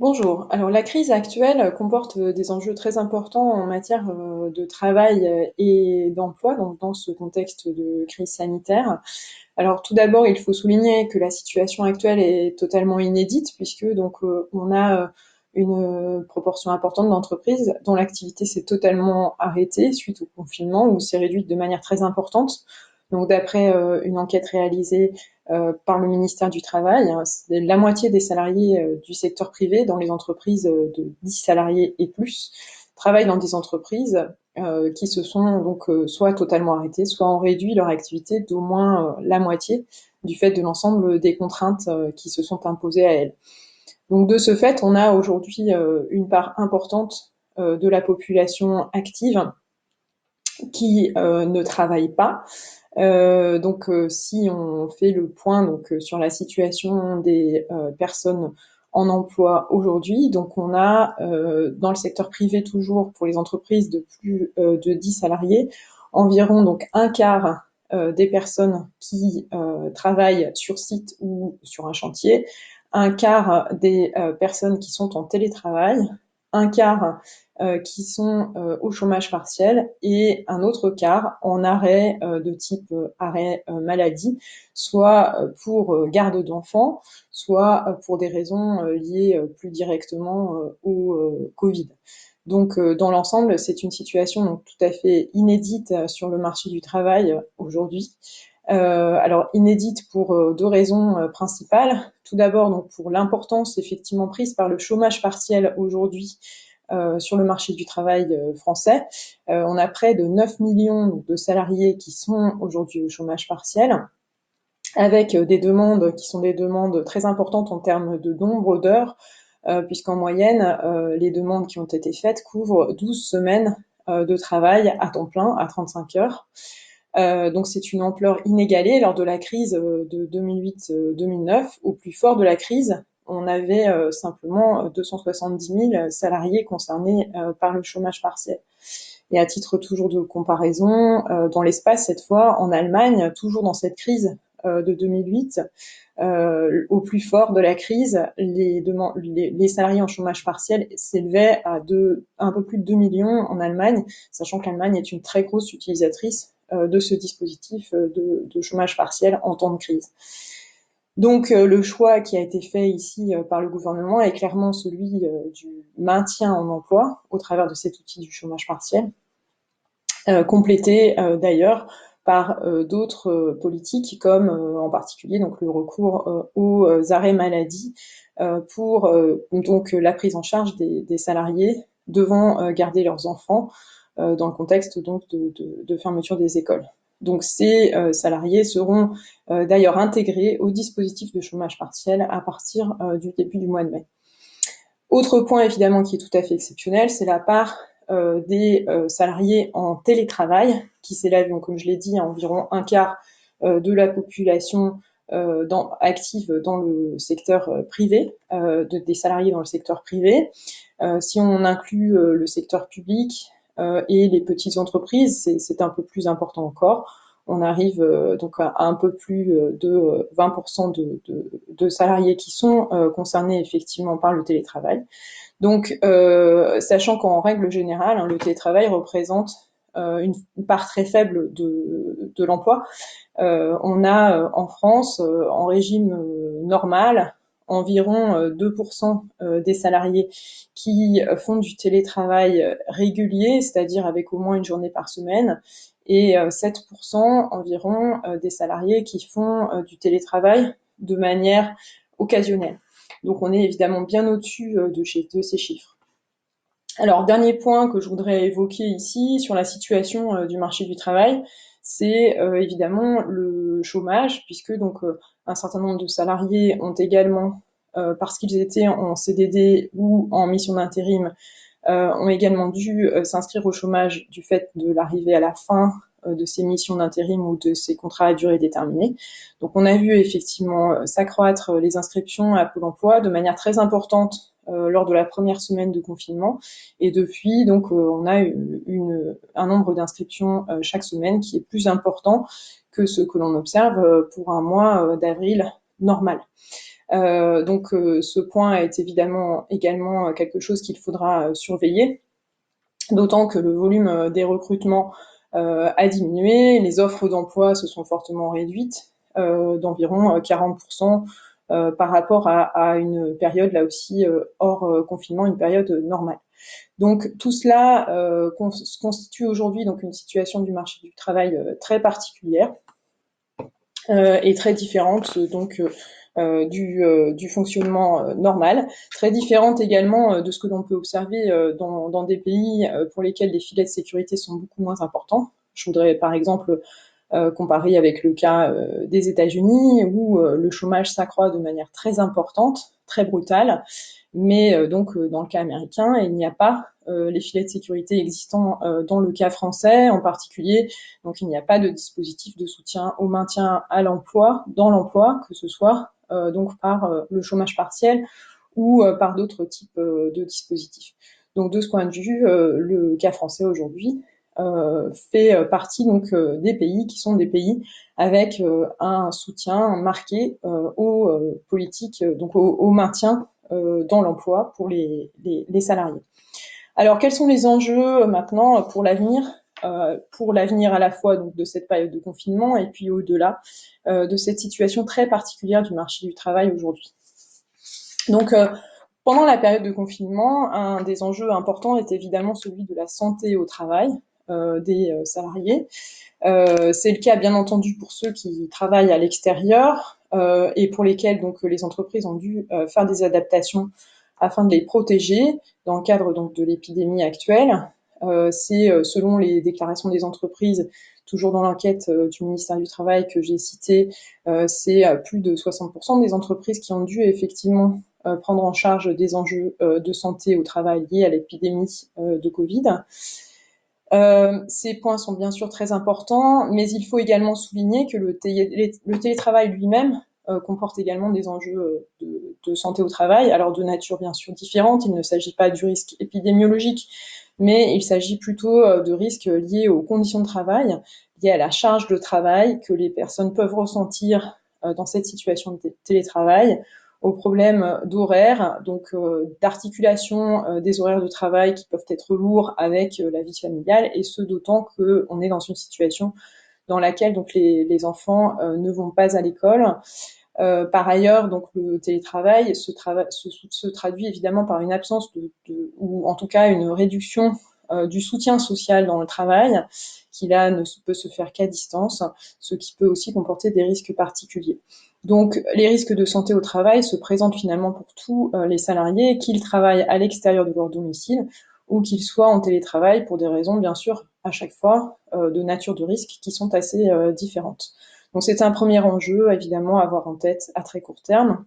Bonjour. Alors, la crise actuelle comporte des enjeux très importants en matière de travail et d'emploi, donc dans ce contexte de crise sanitaire. Alors, tout d'abord, il faut souligner que la situation actuelle est totalement inédite, puisque on a une proportion importante d'entreprises dont l'activité s'est totalement arrêtée suite au confinement ou s'est réduite de manière très importante. Donc, d'après une enquête réalisée par le ministère du Travail, hein, c'est la moitié des salariés du secteur privé dans les entreprises de 10 salariés et plus travaillent dans des entreprises qui se sont soit totalement arrêtées, soit ont réduit leur activité d'au moins la moitié du fait de l'ensemble des contraintes qui se sont imposées à elles. Donc de ce fait, on a aujourd'hui une part importante de la population active qui ne travaille pas. Si on fait le point sur la situation des personnes en emploi aujourd'hui, donc on a dans le secteur privé toujours pour les entreprises de plus de 10 salariés environ donc un quart des personnes qui travaillent sur site ou sur un chantier, un quart des personnes qui sont en télétravail, un quart qui sont au chômage partiel et un autre quart en arrêt de type arrêt maladie, soit pour garde d'enfants, soit pour des raisons liées plus directement au Covid. Donc, dans l'ensemble, c'est une situation donc, tout à fait inédite sur le marché du travail aujourd'hui. Alors inédite pour deux raisons principales. Tout d'abord, donc pour l'importance effectivement prise par le chômage partiel aujourd'hui sur le marché du travail français. On a près de 9 millions de salariés qui sont aujourd'hui au chômage partiel, avec des demandes qui sont des demandes très importantes en termes de nombre d'heures, puisqu'en moyenne, les demandes qui ont été faites couvrent 12 semaines de travail à temps plein, à 35 heures. Donc c'est une ampleur inégalée lors de la crise de 2008-2009. Au plus fort de la crise, on avait simplement 270 000 salariés concernés par le chômage partiel. Et à titre toujours de comparaison, dans l'espace, cette fois, en Allemagne, toujours dans cette crise de 2008, au plus fort de la crise, les salariés en chômage partiel s'élevaient à un peu plus de 2 millions en Allemagne, sachant que l'Allemagne est une très grosse utilisatrice de ce dispositif de chômage partiel en temps de crise. Donc le choix qui a été fait ici par le gouvernement est clairement celui du maintien en emploi au travers de cet outil du chômage partiel, complété d'ailleurs par d'autres politiques comme en particulier donc le recours aux arrêts maladie pour donc la prise en charge des salariés devant garder leurs enfants dans le contexte donc de fermeture des écoles. Donc ces salariés seront d'ailleurs intégrés au dispositif de chômage partiel à partir du début du mois de mai. Autre point évidemment qui est tout à fait exceptionnel, c'est la part des salariés en télétravail, qui s'élève, donc, comme je l'ai dit, à environ un quart de la population active dans le secteur privé, des salariés dans le secteur privé. Si on inclut le secteur public et les petites entreprises, c'est un peu plus important encore. On arrive donc à un peu plus de 20% de salariés qui sont concernés effectivement par le télétravail. Donc, sachant qu'en règle générale, hein, le télétravail représente une part très faible de l'emploi. On a en France, en régime normal, environ 2% des salariés qui font du télétravail régulier, c'est-à-dire avec au moins une journée par semaine, et 7% environ des salariés qui font du télétravail de manière occasionnelle. Donc on est évidemment bien au-dessus de ces chiffres. Alors, dernier point que je voudrais évoquer ici sur la situation du marché du travail, c'est évidemment le chômage, puisque un certain nombre de salariés ont également, parce qu'ils étaient en CDD ou en mission d'intérim, ont également dû s'inscrire au chômage du fait de l'arrivée à la fin de ces missions d'intérim ou de ces contrats à durée déterminée. Donc on a vu effectivement s'accroître les inscriptions à Pôle emploi de manière très importante lors de la première semaine de confinement. Et depuis, on a un nombre d'inscriptions chaque semaine qui est plus important que ce que l'on observe pour un mois d'avril normal. Donc ce point est évidemment également quelque chose qu'il faudra surveiller, d'autant que le volume des recrutements a diminué, les offres d'emploi se sont fortement réduites, d'environ 40% par rapport à une période là aussi hors confinement, une période normale. Donc tout cela constitue aujourd'hui donc une situation du marché du travail très particulière et très différente donc du fonctionnement normal, très différente également de ce que l'on peut observer dans des pays pour lesquels les filets de sécurité sont beaucoup moins importants. Je voudrais par exemple comparer avec le cas des États-Unis où le chômage s'accroît de manière très importante, très brutale, mais donc dans le cas américain, il n'y a pas les filets de sécurité existants dans le cas français en particulier. Donc il n'y a pas de dispositif de soutien au maintien à l'emploi, dans l'emploi, que ce soit donc par le chômage partiel ou par d'autres types de dispositifs. Donc de ce point de vue, le cas français aujourd'hui fait partie donc des pays qui sont des pays avec un soutien marqué aux politiques, donc au maintien dans l'emploi pour les salariés. Alors quels sont les enjeux maintenant pour l'avenir à la fois donc, de cette période de confinement et puis au-delà de cette situation très particulière du marché du travail aujourd'hui. Donc pendant la période de confinement, un des enjeux importants est évidemment celui de la santé au travail des salariés. C'est le cas bien entendu pour ceux qui travaillent à l'extérieur et pour lesquels donc les entreprises ont dû faire des adaptations afin de les protéger dans le cadre donc de l'épidémie actuelle. C'est selon les déclarations des entreprises, toujours dans l'enquête du ministère du Travail que j'ai citée, c'est plus de 60% des entreprises qui ont dû effectivement prendre en charge des enjeux de santé au travail liés à l'épidémie de Covid. Ces points sont bien sûr très importants, mais il faut également souligner que le télétravail lui-même comporte également des enjeux de santé au travail, alors de nature bien sûr différente. Il ne s'agit pas du risque épidémiologique, mais il s'agit plutôt de risques liés aux conditions de travail, liés à la charge de travail que les personnes peuvent ressentir dans cette situation de télétravail, aux problèmes d'horaire, donc d'articulation des horaires de travail qui peuvent être lourds avec la vie familiale, et ce d'autant qu'on est dans une situation dans laquelle donc les enfants ne vont pas à l'école. Par ailleurs, donc le télétravail se traduit évidemment par une absence ou en tout cas une réduction du soutien social dans le travail, qui là ne peut se faire qu'à distance, ce qui peut aussi comporter des risques particuliers. Donc les risques de santé au travail se présentent finalement pour tous les salariés, qu'ils travaillent à l'extérieur de leur domicile ou qu'ils soient en télétravail pour des raisons bien sûr à chaque fois de nature de risque qui sont assez différentes. Donc c'est un premier enjeu évidemment à avoir en tête à très court terme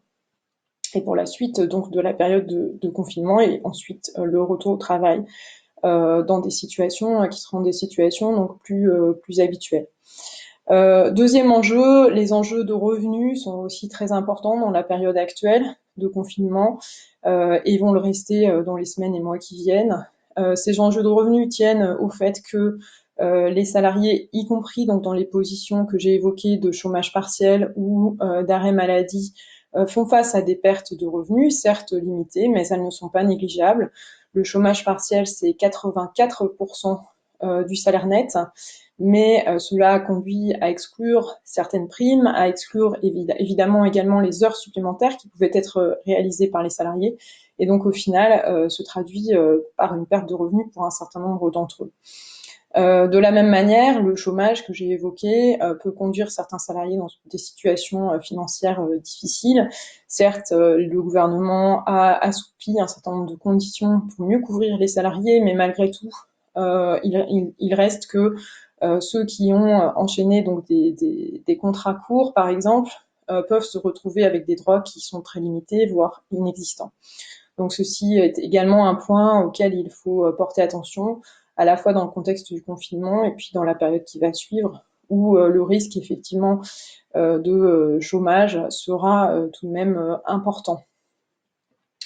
et pour la suite donc de la période de confinement et ensuite le retour au travail dans des situations qui seront des situations donc plus habituelles. Deuxième enjeu, les enjeux de revenus sont aussi très importants dans la période actuelle de confinement et vont le rester dans les semaines et mois qui viennent. Ces enjeux de revenus tiennent au fait que les salariés, y compris donc dans les positions que j'ai évoquées de chômage partiel ou d'arrêt maladie, font face à des pertes de revenus, certes limitées, mais elles ne sont pas négligeables. Le chômage partiel, c'est 84% du salaire net, mais cela conduit à exclure certaines primes, à exclure évidemment également les heures supplémentaires qui pouvaient être réalisées par les salariés, et donc au final se traduit par une perte de revenus pour un certain nombre d'entre eux. De la même manière, le chômage que j'ai évoqué peut conduire certains salariés dans des situations financières difficiles. Certes, le gouvernement a assoupli un certain nombre de conditions pour mieux couvrir les salariés, mais malgré tout, il reste que ceux qui ont enchaîné donc des contrats courts, par exemple, peuvent se retrouver avec des droits qui sont très limités, voire inexistants. Donc ceci est également un point auquel il faut porter attention, à la fois dans le contexte du confinement et puis dans la période qui va suivre, où le risque effectivement de chômage sera tout de même important.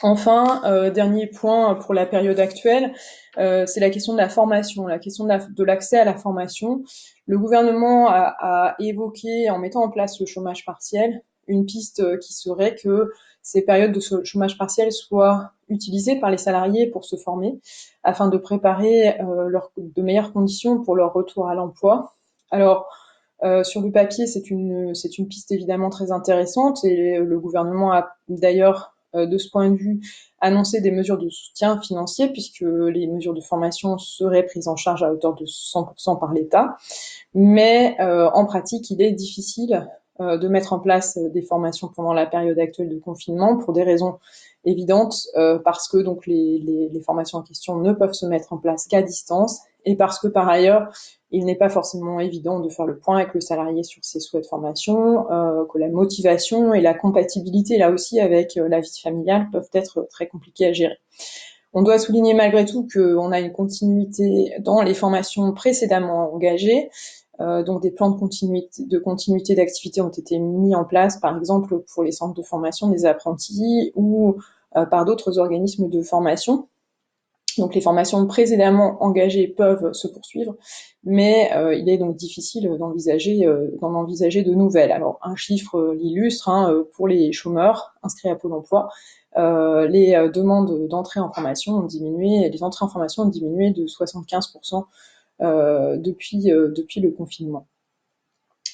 Enfin, dernier point pour la période actuelle, c'est la question de la formation, la question de l'accès à la formation. Le gouvernement a évoqué, en mettant en place le chômage partiel, une piste qui serait que ces périodes de chômage partiel soient utilisées par les salariés pour se former, afin de préparer de meilleures conditions pour leur retour à l'emploi. Alors, sur le papier, c'est une piste évidemment très intéressante et le gouvernement a d'ailleurs, de ce point de vue, annoncé des mesures de soutien financier puisque les mesures de formation seraient prises en charge à hauteur de 100% par l'État. Mais en pratique, il est difficile de mettre en place des formations pendant la période actuelle de confinement pour des raisons évidentes, parce que donc les formations en question ne peuvent se mettre en place qu'à distance et parce que par ailleurs, il n'est pas forcément évident de faire le point avec le salarié sur ses souhaits de formation, que la motivation et la compatibilité là aussi avec la vie familiale peuvent être très compliquées à gérer. On doit souligner malgré tout qu'on a une continuité dans les formations précédemment engagées. Donc des plans de continuité d'activité ont été mis en place, par exemple pour les centres de formation des apprentis ou par d'autres organismes de formation. Donc les formations précédemment engagées peuvent se poursuivre, mais il est donc difficile d'en envisager de nouvelles. Alors un chiffre l'illustre, pour les chômeurs inscrits à Pôle emploi, les demandes d'entrée en formation ont diminué, les entrées en formation ont diminué de 75% depuis le confinement.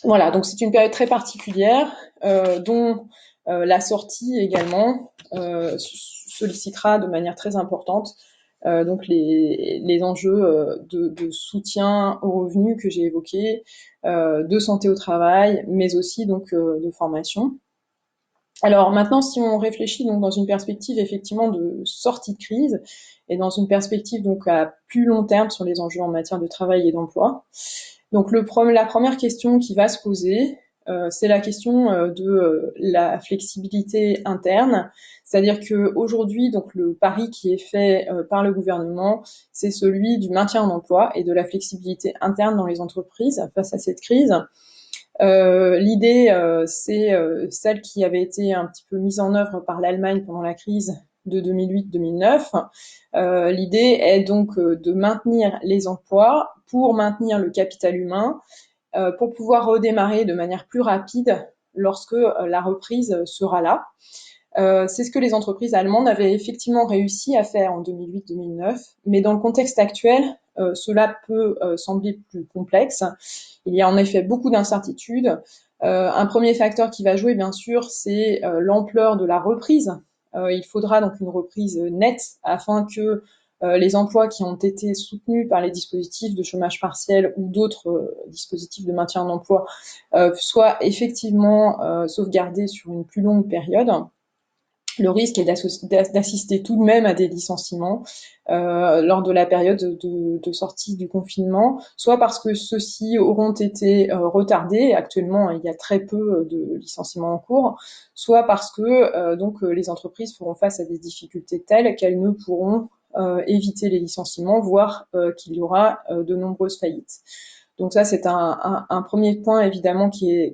Voilà, donc c'est une période très particulière dont la sortie également sollicitera de manière très importante donc les enjeux de soutien aux revenus que j'ai évoqués, de santé au travail, mais aussi donc de formation. Alors maintenant, si on réfléchit donc dans une perspective effectivement de sortie de crise et dans une perspective donc à plus long terme sur les enjeux en matière de travail et d'emploi, donc la première question qui va se poser, c'est la question de la flexibilité interne, c'est-à-dire que aujourd'hui, donc le pari qui est fait par le gouvernement, c'est celui du maintien en emploi et de la flexibilité interne dans les entreprises face à cette crise. L'idée, c'est celle qui avait été un petit peu mise en œuvre par l'Allemagne pendant la crise de 2008-2009. L'idée est donc de maintenir les emplois pour maintenir le capital humain, pour pouvoir redémarrer de manière plus rapide lorsque la reprise sera là. C'est ce que les entreprises allemandes avaient effectivement réussi à faire en 2008-2009, mais dans le contexte actuel, cela peut sembler plus complexe. Il y a en effet beaucoup d'incertitudes. Un premier facteur qui va jouer, bien sûr, c'est l'ampleur de la reprise. Il faudra donc une reprise nette afin que les emplois qui ont été soutenus par les dispositifs de chômage partiel ou d'autres dispositifs de maintien en emploi soient effectivement sauvegardés sur une plus longue période. Le risque est d'assister tout de même à des licenciements lors de la période de sortie du confinement, soit parce que ceux-ci auront été retardés, actuellement il y a très peu de licenciements en cours, soit parce que les entreprises feront face à des difficultés telles qu'elles ne pourront éviter les licenciements, voire qu'il y aura de nombreuses faillites. Donc ça, c'est un premier point évidemment qui est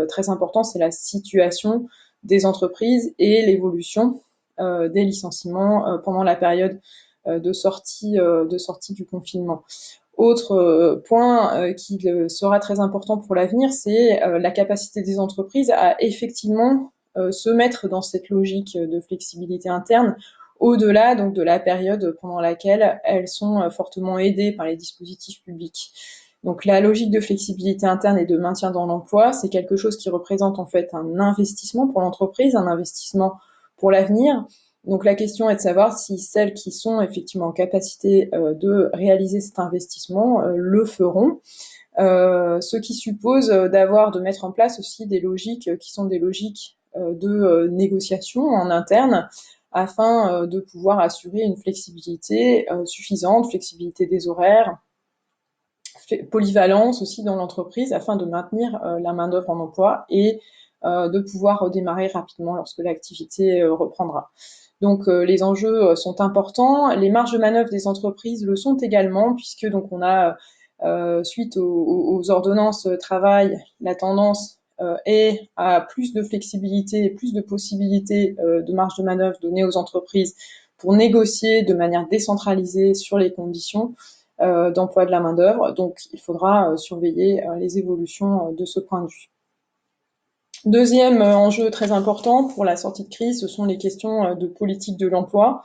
très important, c'est la situation des entreprises et l'évolution des licenciements pendant la période de sortie du confinement. Autre point qui sera très important pour l'avenir, c'est la capacité des entreprises à effectivement se mettre dans cette logique de flexibilité interne au-delà donc de la période pendant laquelle elles sont fortement aidées par les dispositifs publics. Donc la logique de flexibilité interne et de maintien dans l'emploi, c'est quelque chose qui représente en fait un investissement pour l'entreprise, un investissement pour l'avenir. Donc la question est de savoir si celles qui sont effectivement en capacité de réaliser cet investissement le feront. Ce qui suppose de mettre en place aussi des logiques qui sont des logiques de négociation en interne afin de pouvoir assurer une flexibilité suffisante, flexibilité des horaires, polyvalence aussi dans l'entreprise afin de maintenir la main-d'œuvre en emploi et de pouvoir redémarrer rapidement lorsque l'activité reprendra. Donc les enjeux sont importants. Les marges de manœuvre des entreprises le sont également, puisque donc on a suite aux ordonnances travail, la tendance est à plus de flexibilité et plus de possibilités de marge de manœuvre données aux entreprises pour négocier de manière décentralisée sur les conditions d'emploi de la main-d'œuvre. Donc il faudra surveiller les évolutions de ce point de vue. Deuxième enjeu très important pour la sortie de crise, ce sont les questions de politique de l'emploi.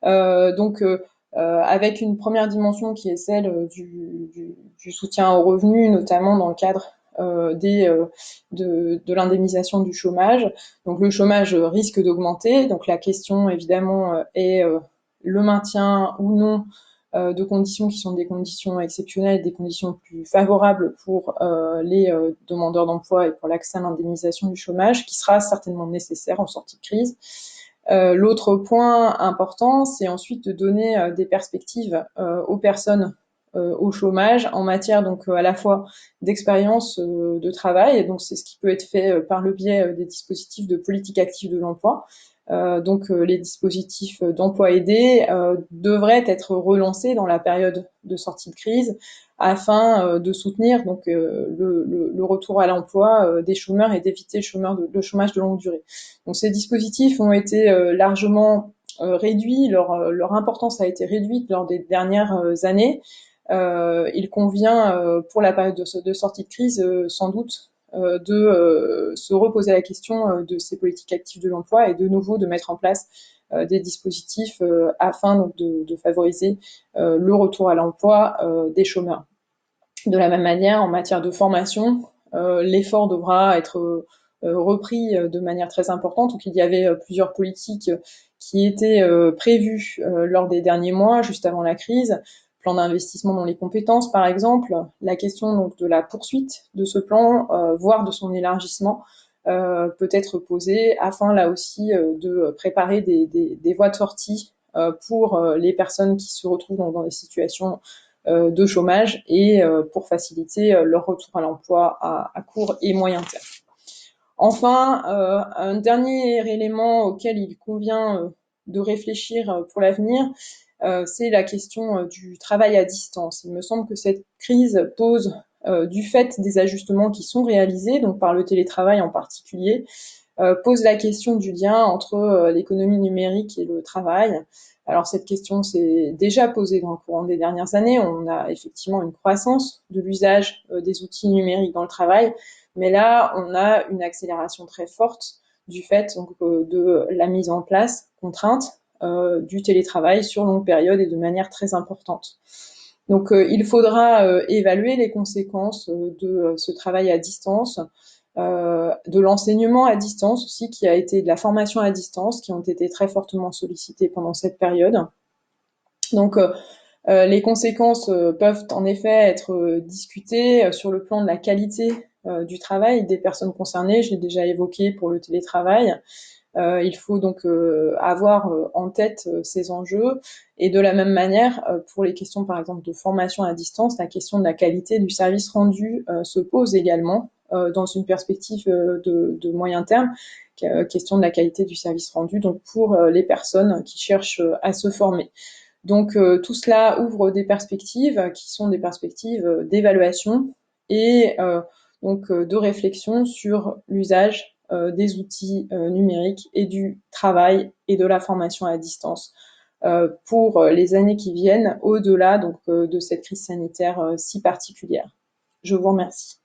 Avec une première dimension qui est celle du soutien aux revenus, notamment dans le cadre de l'indemnisation du chômage. Donc le chômage risque d'augmenter. Donc la question évidemment est le maintien ou non de conditions qui sont des conditions exceptionnelles, des conditions plus favorables pour les demandeurs d'emploi et pour l'accès à l'indemnisation du chômage, qui sera certainement nécessaire en sortie de crise. L'autre point important, c'est ensuite de donner des perspectives aux personnes au chômage en matière donc à la fois d'expérience de travail, et donc c'est ce qui peut être fait par le biais des dispositifs de politique active de l'emploi. Les dispositifs d'emploi aidé devraient être relancés dans la période de sortie de crise afin de soutenir donc le retour à l'emploi des chômeurs et d'éviter le chômage de longue durée. Donc ces dispositifs ont été largement réduits, leur importance a été réduite lors des dernières années. Il convient pour la période de sortie de crise sans doute de se reposer la question de ces politiques actives de l'emploi et de nouveau de mettre en place des dispositifs afin donc, de favoriser le retour à l'emploi des chômeurs. De la même manière, en matière de formation, l'effort devra être repris de manière très importante. Donc il y avait plusieurs politiques qui étaient prévues lors des derniers mois, juste avant la crise. Plan d'investissement dans les compétences, par exemple. La question donc de la poursuite de ce plan, voire de son élargissement, peut être posée afin là aussi de préparer des voies de sortie pour les personnes qui se retrouvent dans des situations de chômage et pour faciliter leur retour à l'emploi à court et moyen terme. Enfin, un dernier élément auquel il convient de réfléchir pour l'avenir, c'est la question du travail à distance. Il me semble que cette crise pose, du fait des ajustements qui sont réalisés, donc par le télétravail en particulier, pose la question du lien entre l'économie numérique et le travail. Alors cette question s'est déjà posée dans le courant des dernières années. On a effectivement une croissance de l'usage des outils numériques dans le travail, mais là on a une accélération très forte du fait donc, de la mise en place contrainte du télétravail sur longue période et de manière très importante. Donc il faudra évaluer les conséquences de ce travail à distance, de l'enseignement à distance aussi, qui a été de la formation à distance, qui ont été très fortement sollicitées pendant cette période. Donc les conséquences peuvent en effet être discutées sur le plan de la qualité du travail des personnes concernées. Je l'ai déjà évoqué pour le télétravail. Il faut donc avoir en tête ces enjeux, et de la même manière pour les questions par exemple de formation à distance, la question de la qualité du service rendu se pose également dans une perspective de moyen terme, question de la qualité du service rendu donc pour les personnes qui cherchent à se former. Donc tout cela ouvre des perspectives qui sont des perspectives d'évaluation et de réflexion sur l'usage des outils numériques et du travail et de la formation à distance pour les années qui viennent, au-delà donc de cette crise sanitaire si particulière. Je vous remercie.